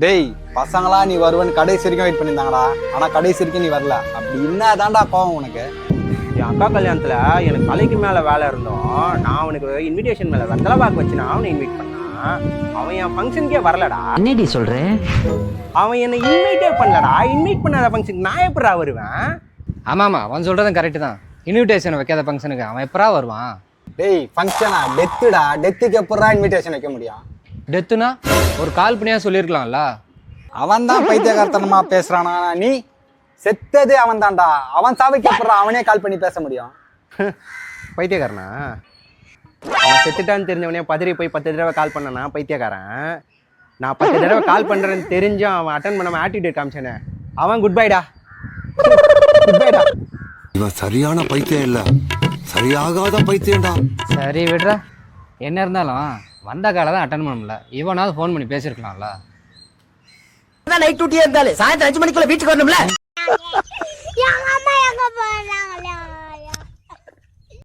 டேய் பசங்களா நீ வருவன்னு கடைசி வரைக்கும் வெயிட் பண்ணியிருந்தாங்கடா. ஆனா கடைசி வரைக்கும் நீ வரல. அப்படி என்னதான்டா கோவம் உனக்கு? என் அக்கா கல்யாணத்துல எனக்கு தலைக்கு மேல வேலை இருந்தோம். நான் அவனுக்கு இன்விடேஷன் மேல வெத்தலை பாக்கு வச்சு நான் அவனை இன்வைட் பண்ணான். அவன் என் ஃபங்க்ஷனுக்கே வரலடா. என்னடி சொல்றேன்? அவன் என்னை இன்வைட்டே பண்ணலடா. இன்வைட் பண்ணாத ஃபங்க்ஷனுக்கு நான் எப்படா வருவேன்? ஆமாம் அவன் சொல்கிறதும் கரெக்டு தான். இன்விடேஷன் வைக்காத ஃபங்க்ஷனுக்கு அவன் எப்படா வருவான்? டேய் ஃபங்க்ஷனா டெத்துடா. டெத்துக்கு எப்படா இன்விடேஷன் வைக்க முடியும்? டெத்துனா ஒரு கால் பண்ணியா சொல்லியிருக்கலாம்ல. அவன் தான் பைத்தியகார்த்தனமா பேசுறானா? நீ செத்ததே அவன் தான்டா. அவன் சாவைக்கு எப்படா அவனே கால் பண்ணி பேச முடியும்? பைத்தியக்காரனா? அவன் செத்துட்டான்னு தெரிஞ்சவனே பதறி போய் 10 தடவை கால் பண்ணனா பைத்தியக்காரன். நான் 10 தடவை கால் பண்றேன்னு தெரிஞ்சும் அவன் அட்டன் பண்ணாம ஆட்டிடியூட் காமிச்சானே அவன் குட் பைடா. குட் பைடா. இவன் சரியான பைத்தியம் இல்ல, சரியாகாத பைத்தியம்டா. சரி விடுறா. என்ன இருந்தாலும் வந்த காலை தான் அட்டன் பண்ண முடியல. இவனாவது ஃபோன் பண்ணி பேசியிருக்கலாம்ல. நைட் டியூட்டியா இருந்தாலும் சாயந்தரம் 5 மணிக்குள்ள வீட்டுக்கு வரணும்ல.